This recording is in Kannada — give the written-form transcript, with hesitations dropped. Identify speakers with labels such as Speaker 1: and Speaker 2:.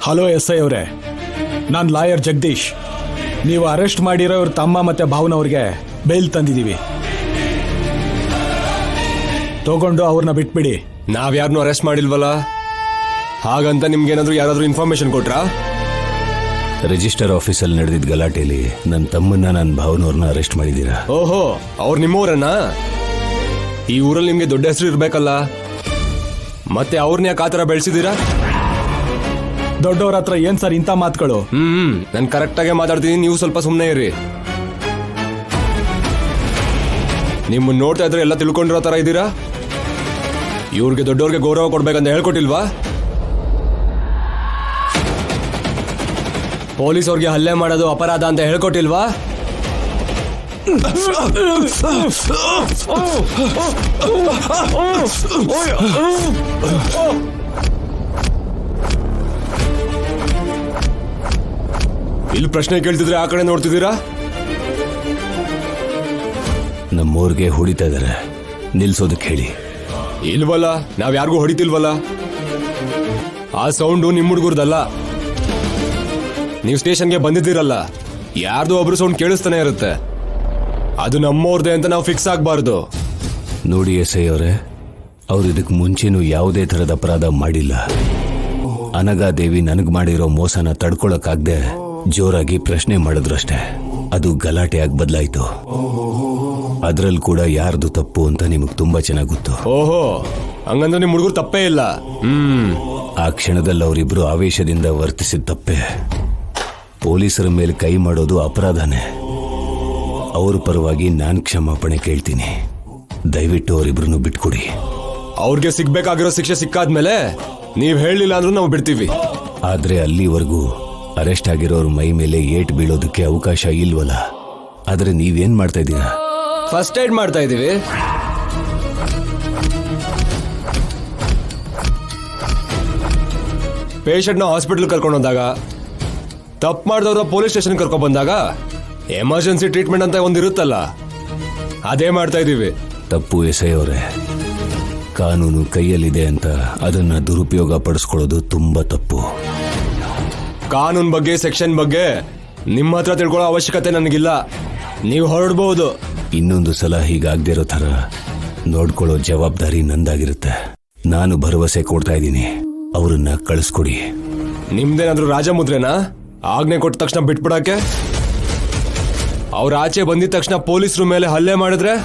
Speaker 1: ಹಲೋ SI ಅವರೇ, ನಾನು ಲಾಯರ್ ಜಗದೀಶ್. ನೀವು ಅರೆಸ್ಟ್ ಮಾಡಿರೋ ಇವ್ರ ತಮ್ಮ ಮತ್ತೆ ಭಾವನವ್ರಿಗೆ ಬೇಲ್ ತಂದಿದ್ದೀವಿ. ತಗೊಂಡು ಅವ್ರನ್ನ ಬಿಟ್ಬಿಡಿ.
Speaker 2: ನಾವ್ಯಾರನ್ನೂ ಅರೆಸ್ಟ್ ಮಾಡಿಲ್ವಲ್ಲ, ಹಾಗಂತ ನಿಮ್ಗೇನಾದ್ರೂ ಯಾರಾದ್ರೂ ಇನ್ಫಾರ್ಮೇಶನ್ ಕೊಟ್ರಾ?
Speaker 3: ರಿಜಿಸ್ಟರ್ ಆಫೀಸಲ್ಲಿ ನಡೆದಿದ್ದ ಗಲಾಟೆಯಲ್ಲಿ ನನ್ನ ತಮ್ಮನ್ನ ನನ್ನ ಭಾವನವ್ರನ್ನ ಅರೆಸ್ಟ್ ಮಾಡಿದ್ದೀರಾ.
Speaker 2: ಓಹೋ, ಅವ್ರು ನಿಮ್ಮೂರನ್ನ? ಈ ಊರಲ್ಲಿ ನಿಮ್ಗೆ ದೊಡ್ಡ ಹೆಸರು ಇರ್ಬೇಕಲ್ಲ, ಮತ್ತೆ ಅವ್ರನ್ನ ಯಾಕೆ ಆತರ ಬೆಳೆಸಿದೀರಾ?
Speaker 1: ದೊಡ್ಡವ್ರ ಹತ್ರ ಏನ್ ಸರ್ ಇಂಥ ಮಾತುಗಳು?
Speaker 2: ನಾನು ಕರೆಕ್ಟಾಗೆ ಮಾತಾಡ್ತೀನಿ, ನೀವು ಸ್ವಲ್ಪ ಸುಮ್ಮನೆ ಇರಿ. ನಿಮ್ಮನ್ನ ನೋಡ್ತಾ ಇದ್ರೆ ಎಲ್ಲ ತಿಳ್ಕೊಂಡಿರೋ ತರ ಇದ್ದೀರಾ. ಇವ್ರಿಗೆ ದೊಡ್ಡವ್ರಿಗೆ ಗೌರವ ಕೊಡ್ಬೇಕಂತ ಹೇಳ್ಕೊಟ್ಟಿಲ್ವಾ? ಪೊಲೀಸ್ ಅವ್ರಿಗೆ ಹಲ್ಲೆ ಮಾಡೋದು ಅಪರಾಧ ಅಂತ ಹೇಳ್ಕೊಟ್ಟಿಲ್ವಾ? ಇಲ್ಲಿ ಪ್ರಶ್ನೆ ಕೇಳ್ತಿದ್ರೆ ಆ ಕಡೆ ನೋಡ್ತಿದ್ದೀರಾ?
Speaker 3: ನಮ್ಮೂರ್ಗೆ ಹೊಡಿತಾ ಇದಾರೆ, ನಿಲ್ಸೋದಕ್ಕೆ ಹೇಳಿ.
Speaker 2: ಇಲ್ವಲ್ಲ, ನಾವ್ ಯಾರಿಗೂ ಹೊಡಿತಿಲ್ವಲ್ಲ. ಆ ಸೌಂಡು ನಿಮ್ಮ ಹುಡುಗರ್ದಲ್ಲ. ನೀವು ಸ್ಟೇಷನ್ಗೆ ಬಂದಿದ್ದೀರಲ್ಲ, ಯಾರ್ದು ಒಬ್ರು ಸೌಂಡ್ ಕೇಳಿಸ್ತಾನೆ ಇರುತ್ತೆ. ಅದು ನಮ್ಮವ್ರದೇ ಅಂತ ನಾವು ಫಿಕ್ಸ್ ಆಗಬಾರ್ದು.
Speaker 3: ನೋಡಿ SI ಅವರೇ, ಅವ್ರು ಇದಕ್ಕೆ ಮುಂಚೆನೂ ಯಾವುದೇ ಥರದ ಅಪರಾಧ ಮಾಡಿಲ್ಲ. ಅನಗಾದೇವಿ ನನಗೆ ಮಾಡಿರೋ ಮೋಸನ ತಡ್ಕೊಳಕ್ಕಾಗ್ದೆ ಜೋರಾಗಿ ಪ್ರಶ್ನೆ ಮಾಡಿದ್ರಷ್ಟೇ. ಅದು ಗಲಾಟೆಯಾಗಿ ಬದಲಾಯಿತು. ಅದ್ರಲ್ಲಿ ಕೂಡ ಯಾರ್ದು ತಪ್ಪು ಅಂತ ನಿಮಗೆ ತುಂಬಾ ಚೆನ್ನಾಗಿ ಗೊತ್ತು.
Speaker 2: ಓಹೋ, ಹಂಗಂದ್ರೆ ನಿಮ್ ಹುಡುಗರು ತಪ್ಪೇ ಇಲ್ಲ.
Speaker 3: ಆ ಕ್ಷಣದಲ್ಲಿ ಅವರಿಬ್ರು ಆವೇಶದಿಂದ ವರ್ತಿಸಿದ ತಪ್ಪೆ. ಪೊಲೀಸರ ಮೇಲೆ ಕೈ ಮಾಡೋದು ಅಪರಾಧನೇ. ಅವ್ರ ಪರವಾಗಿ ನಾನು ಕ್ಷಮಾಪಣೆ ಕೇಳ್ತೀನಿ. ದಯವಿಟ್ಟು ಅವರಿಬ್ರನ್ನು ಬಿಟ್ಕೊಡಿ.
Speaker 2: ಅವ್ರಿಗೆ ಸಿಗ್ಬೇಕಾಗಿರೋ ಶಿಕ್ಷೆ ಸಿಕ್ಕಾದ್ಮೇಲೆ ನೀವ್ ಹೇಳಿಲ್ಲ ಅಂದ್ರೂ ನಾವು ಬಿಡ್ತೀವಿ.
Speaker 3: ಆದ್ರೆ ಅಲ್ಲಿವರೆಗೂ ಅರೆಸ್ಟ್ ಆಗಿರೋರ್ ಮೈ ಮೇಲೆ ಏಟ್ ಬೀಳೋದಕ್ಕೆ ಅವಕಾಶ ಇಲ್ವಲ್ಲ. ಆದ್ರೆ ನೀವೇನ್ ಮಾಡ್ತಾ ಇದ್ದೀರಾ?
Speaker 2: ಫಸ್ಟ್ ಏಡ್ ಮಾಡ್ತಾ ಇದೀವಿ. ಪೇಷಂಟ್ನ ಹಾಸ್ಪಿಟಲ್ ಕರ್ಕೊಂಡು ಹೋದಾಗ, ತಪ್ಪು ಮಾಡಿದವ್ರ ಪೊಲೀಸ್ ಸ್ಟೇಷನ್ ಕರ್ಕೊಂಡು ಬಂದಾಗ ಎಮರ್ಜೆನ್ಸಿ ಟ್ರೀಟ್ಮೆಂಟ್ ಅಂತ ಒಂದಿರುತ್ತಲ್ಲ, ಅದೇ ಮಾಡ್ತಾ ಇದೀವಿ.
Speaker 3: ತಪ್ಪು SI ಅವರೇ. ಕಾನೂನು ಕೈಯಲ್ಲಿದೆ ಅಂತ ಅದನ್ನ ದುರುಪಯೋಗ ಪಡಿಸ್ಕೊಳ್ಳೋದು ತುಂಬಾ ತಪ್ಪು.
Speaker 2: ಕಾನೂನು ಬಗ್ಗೆ, ಸೆಕ್ಷನ್ ಬಗ್ಗೆ ನಿಮ್ಮ ಹತ್ರ ತಿಳ್ಕೊಳ್ಳೋ ಅವಶ್ಯಕತೆ ನನಗಿಲ್ಲ. ನೀವು ಹೊರಡ್ಬಹುದು.
Speaker 3: ಇನ್ನೊಂದು ಸಲ ಹೀಗಾಗ್ದಿರೋ ಥರ ನೋಡ್ಕೊಳ್ಳೋ ಜವಾಬ್ದಾರಿ ನಂದಾಗಿರುತ್ತೆ. ನಾನು ಭರವಸೆ ಕೊಡ್ತಾ ಇದ್ದೀನಿ, ಅವರನ್ನ ಕಳಿಸ್ಕೊಡಿ.
Speaker 2: ನಿಮ್ದೇನಾದ್ರೂ ರಾಜಮುದ್ರೆನಾ ಆಜ್ಞೆ ಕೊಟ್ಟ ತಕ್ಷಣ ಬಿಟ್ಬಿಡಕ್ಕೆ? ಅವ್ರ ಆಚೆ ಬಂದಿದ ತಕ್ಷಣ ಪೊಲೀಸರ ಮೇಲೆ ಹಲ್ಲೆ ಮಾಡಿದ್ರೆ